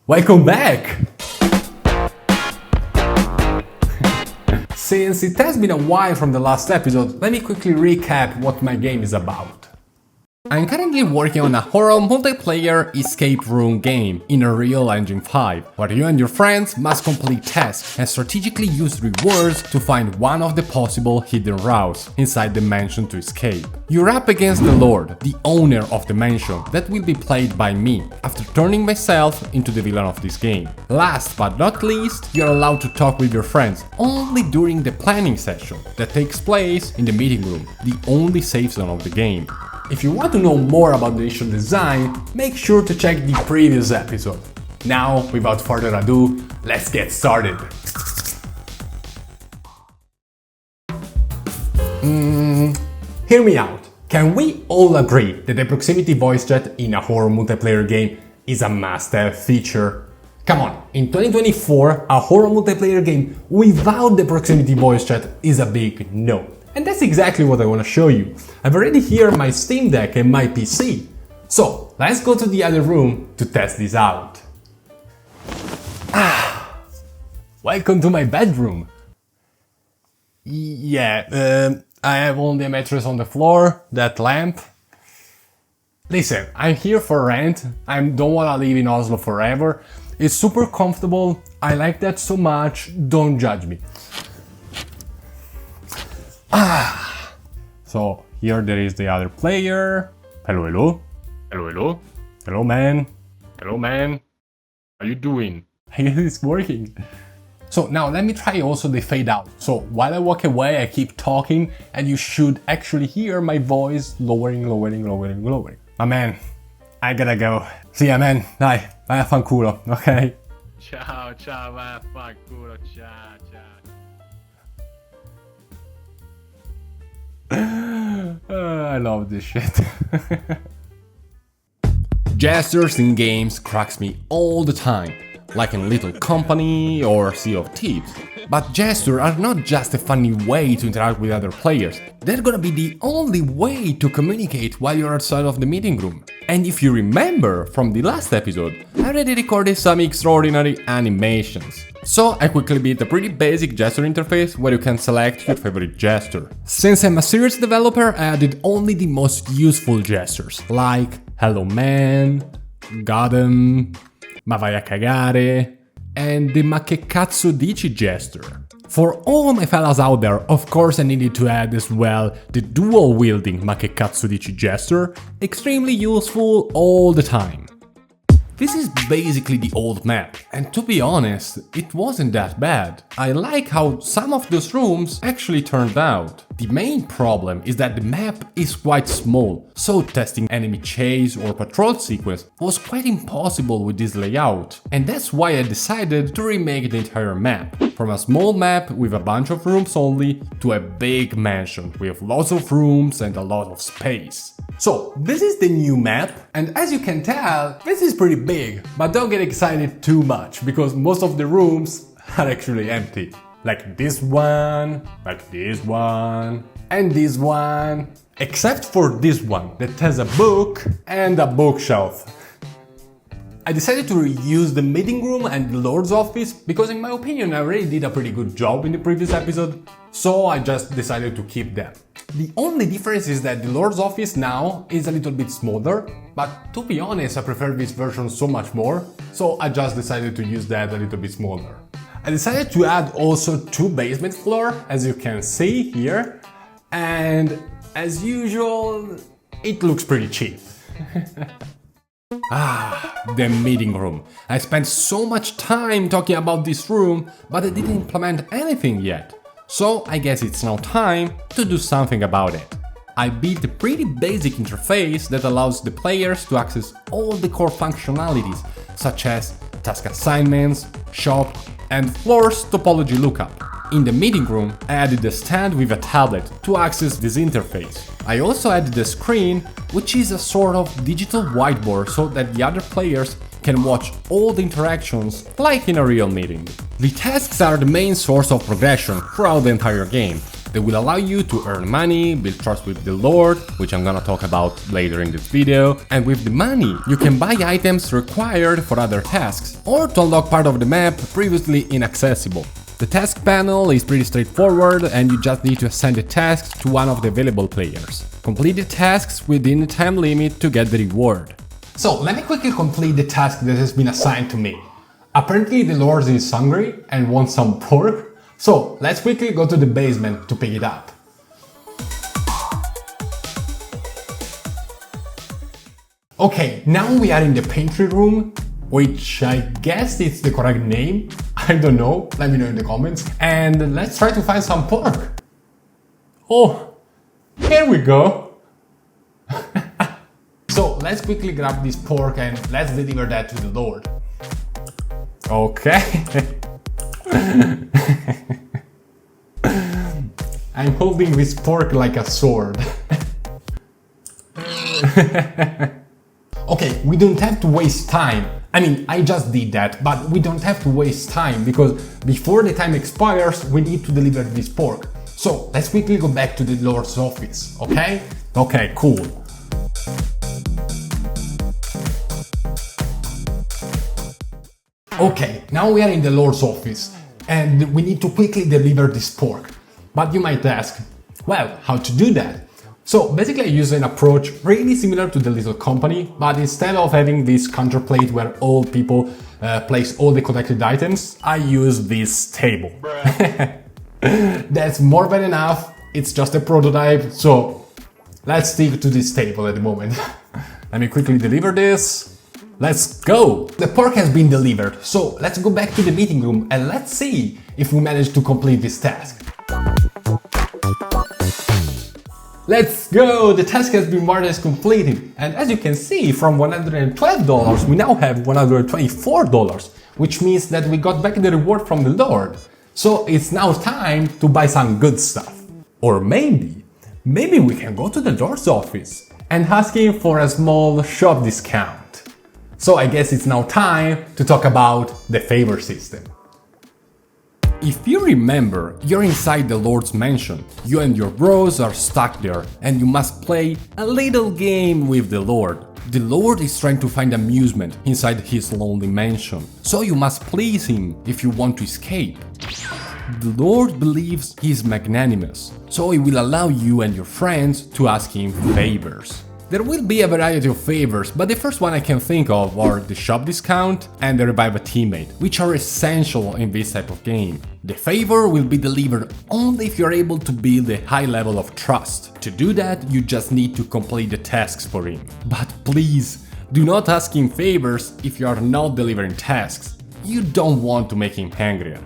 Welcome back! Since it has been a while from the last episode, let me quickly recap what my game is about. I'm currently working on a horror multiplayer escape room game in Unreal Engine 5, where you and your friends must complete tasks and strategically use rewards to find one of the possible hidden routes inside the mansion to escape. You're up against the Lord, the owner of the mansion, that will be played by me, after turning myself into the villain of this game. Last but not least, you're allowed to talk with your friends only during the planning session that takes place in the meeting room, the only safe zone of the game. If you want to know more about the initial design, make sure to check the previous episode. Now, without further ado, let's get started. Hear me out. Can we all agree that the proximity voice chat in a horror multiplayer game is a must-have feature? Come on, in 2024, a horror multiplayer game without the proximity voice chat is a big no. And that's exactly what I want to show you. I've already here my Steam Deck and my PC. So, let's go to the other room to test this out. Welcome to my bedroom. Yeah, I have only a mattress on the floor, that lamp. Listen, I'm here for rent. I don't want to live in Oslo forever. It's super comfortable. I like that so much. Don't judge me. So here there is the other player. Hello, hello. Hello, hello. Hello, man. Hello, man. How you doing? I guess it's working. So now let me try also the fade out. So while I walk away, I keep talking and you should actually hear my voice lowering. My man, I gotta go. See ya, man. Dai, vai a fanculo, ok? Ciao, vai a fanculo, ciao. I love this shit. Gestures in games cracks me all the time, like in Little Company or Sea of Thieves. But gestures are not just a funny way to interact with other players, they're gonna be the only way to communicate while you're outside of the meeting room. And if you remember from the last episode, I already recorded some extraordinary animations. So I quickly built a pretty basic gesture interface where you can select your favorite gesture. Since I'm a serious developer, I added only the most useful gestures, like hello man, got him, ma vai a cagare, and the ma che cazzo dici gesture. For all my fellas out there, of course I needed to add as well the dual-wielding ma che cazzo dici gesture, extremely useful all the time. This is basically the old map, and to be honest, it wasn't that bad. I like how some of those rooms actually turned out. The main problem is that the map is quite small, so testing enemy chase or patrol sequence was quite impossible with this layout. And that's why I decided to remake the entire map, from a small map with a bunch of rooms only to a big mansion with lots of rooms and a lot of space. So, this is the new map, and as you can tell, this is pretty big, but don't get excited too much, because most of the rooms are actually empty. Like this one, and this one, except for this one that has a book and a bookshelf. I decided to reuse the meeting room and the Lord's office because in my opinion I already did a pretty good job in the previous episode, so I just decided to keep them. The only difference is that the Lord's office now is a little bit smaller, but to be honest I prefer this version so much more, so I just decided to use that a little bit smaller. I decided to add also 2 basement floors, as you can see here, and as usual, it looks pretty cheap. The meeting room. I spent so much time talking about this room, but I didn't implement anything yet. So I guess it's now time to do something about it. I built a pretty basic interface that allows the players to access all the core functionalities, such as task assignments, shop, and floors topology lookup. In the meeting room, I added a stand with a tablet to access this interface. I also added a screen, which is a sort of digital whiteboard so that the other players can watch all the interactions like in a real meeting. The tasks are the main source of progression throughout the entire game, that will allow you to earn money, build trust with the Lord, which I'm gonna talk about later in this video, and with the money you can buy items required for other tasks, or to unlock part of the map previously inaccessible. The task panel is pretty straightforward and you just need to assign the tasks to one of the available players. Complete the tasks within the time limit to get the reward. So let me quickly complete the task that has been assigned to me. Apparently the Lord is hungry and wants some pork, so let's quickly go to the basement to pick it up. Okay, now we are in the pantry room, which I guess it's the correct name. I don't know, let me know in the comments. And let's try to find some pork. Oh, here we go. So let's quickly grab this pork and let's deliver that to the Lord. Okay. I'm holding this pork like a sword. Okay, we don't have to waste time. I mean, I just did that, but we don't have to waste time because before the time expires, we need to deliver this pork. So let's quickly go back to the Lord's office, okay? Okay, cool. Okay, now we are in the Lord's office and we need to quickly deliver this pork. But you might ask, well, how to do that? So basically I use an approach really similar to the little company, but instead of having this counterplate where all people place all the collected items, I use this table. That's more than enough, it's just a prototype, so let's stick to this table at the moment. Let me quickly deliver this. Let's go! The pork has been delivered, so let's go back to the meeting room and let's see if we manage to complete this task. Let's go! The task has been more or less completed, and as you can see, from $112 we now have $124, which means that we got back the reward from the Lord. So it's now time to buy some good stuff. Or maybe we can go to the Lord's office and ask him for a small shop discount. So I guess it's now time to talk about the favor system. If you remember, you're inside the Lord's mansion. You and your bros are stuck there and you must play a little game with the Lord. The Lord is trying to find amusement inside his lonely mansion, so you must please him if you want to escape. The Lord believes he is magnanimous, so he will allow you and your friends to ask him favors. There will be a variety of favors, but the first one I can think of are the shop discount and the revive a teammate, which are essential in this type of game. The favor will be delivered only if you're able to build a high level of trust. To do that, you just need to complete the tasks for him. But please, do not ask him favors if you are not delivering tasks. You don't want to make him angry.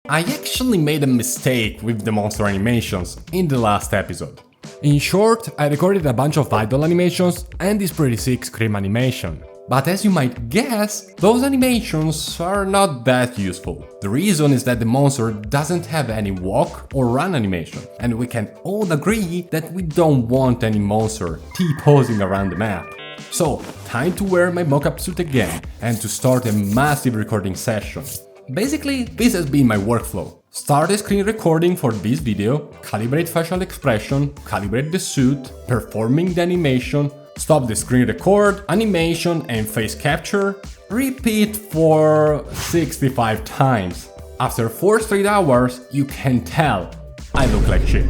I actually made a mistake with the monster animations in the last episode. In short, I recorded a bunch of idle animations and this pretty sick scream animation. But as you might guess, those animations are not that useful. The reason is that the monster doesn't have any walk or run animation, and we can all agree that we don't want any monster T-posing around the map. So, time to wear my mocap suit again and to start a massive recording session. Basically, this has been my workflow. Start a screen recording for this video, calibrate facial expression, calibrate the suit, performing the animation, stop the screen record, animation and face capture, repeat for 65 times. After 4 straight hours, you can tell I look like shit.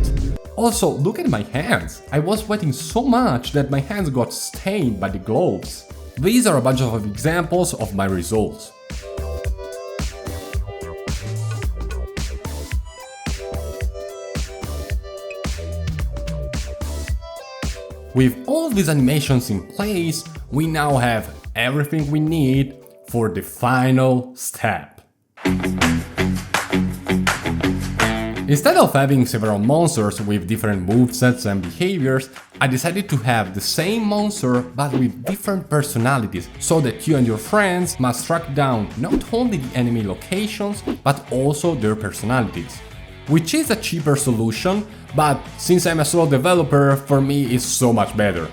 Also, look at my hands. I was sweating so much that my hands got stained by the gloves. These are a bunch of examples of my results. With all these animations in place, we now have everything we need for the final step. Instead of having several monsters with different movesets and behaviors, I decided to have the same monster but with different personalities, so that you and your friends must track down not only the enemy locations, but also their personalities. Which is a cheaper solution, but since I'm a solo developer, for me it's so much better.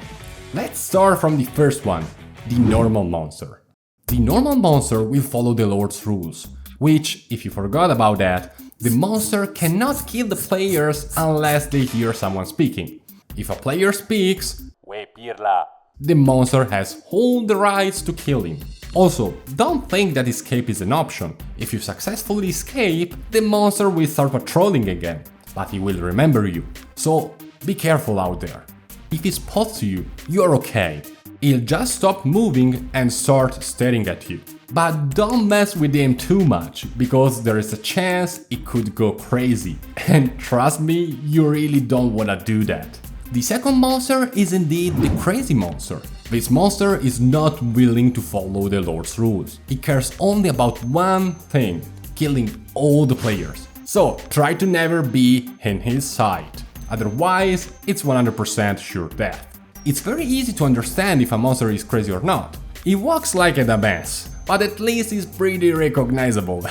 Let's start from the first one, the normal monster. The normal monster will follow the Lord's rules, which, if you forgot about that, The monster cannot kill the players unless they hear someone speaking. If a player speaks, the monster has all the rights to kill him. Also, don't think that escape is an option. If you successfully escape, the monster will start patrolling again, but he will remember you. So be careful out there. If he spots you, you're okay. He'll just stop moving and start staring at you. But don't mess with him too much, because there is a chance it could go crazy. And trust me, you really don't wanna do that. The second monster is indeed the crazy monster. This monster is not willing to follow the Lord's rules. He cares only about one thing: killing all the players. So try to never be in his sight. Otherwise, it's 100% sure death. It's very easy to understand if a monster is crazy or not. He walks like a mess, but at least he's pretty recognizable.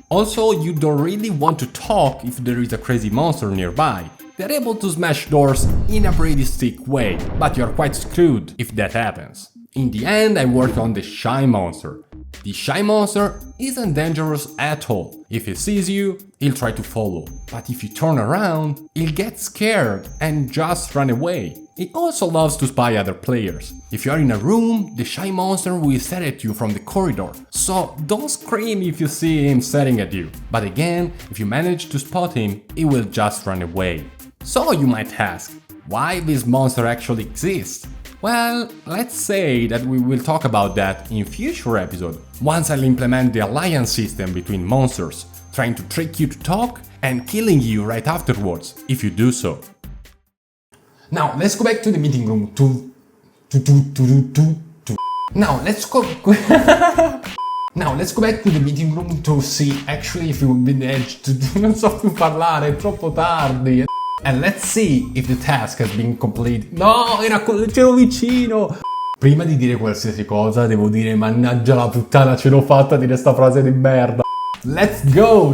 Also, you don't really want to talk if there is a crazy monster nearby. They're able to smash doors in a pretty sick way, but you're quite screwed if that happens. In the end, I worked on the shy monster. The shy monster isn't dangerous at all. If he sees you, he'll try to follow. But if you turn around, he'll get scared and just run away. He also loves to spy other players. If you're in a room, the shy monster will stare at you from the corridor. So don't scream if you see him staring at you. But again, if you manage to spot him, he will just run away. So you might ask, why this monster actually exists? Well, let's say that we will talk about that in future episode, once I'll implement the alliance system between monsters, trying to trick you to talk and killing you right afterwards, if you do so. Now, let's go back to the meeting room Now, let's go... Now, let's go back to the meeting room to see actually if we will manage to... Non so più parlare, è troppo tardi. And let's see if the task has been completed. No, c'ero vicino! Prima di dire qualsiasi cosa, devo dire mannaggia la puttana, ce l'ho fatta a dire sta frase di merda. Let's go!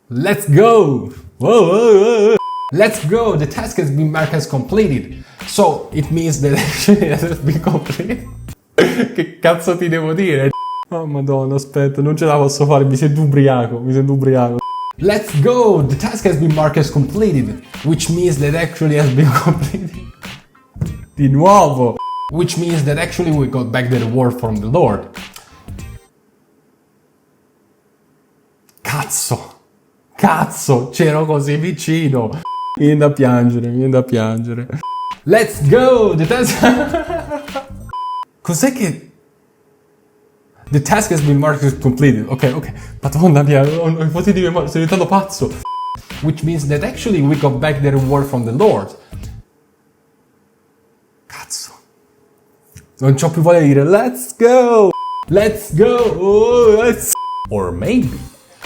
Let's go! Whoa. Let's go! The task has been marked as completed. So, it means that actually it has been completed. Che cazzo ti devo dire? Oh madonna, aspetta, non ce la posso fare, mi sento ubriaco. Let's go! The task has been marked as completed, which means that actually has been completed. Di nuovo! Which means that actually we got back the reward from the Lord. Cazzo! C'ero così vicino! Viene da piangere. Let's go! The task... Cos'è che... The task has been marked as completed. Ok. Madonna mia, ho i foti di memoria, sto diventando pazzo. Which means that actually we got back the reward from the Lord. Cazzo. Non c'ho più voglia di dire let's go! Or maybe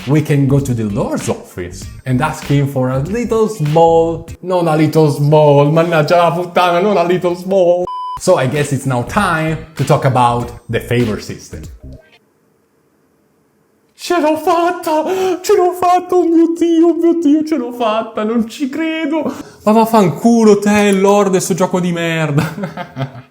we can go to the Lord's office and ask him for a little small... Non a little small, mannaggia la puttana, non a little small. So I guess it's now time to talk about the favor system. Ce l'ho fatta, oh mio Dio, ce l'ho fatta, non ci credo. Ma vaffanculo te, Lord, e sto gioco di merda.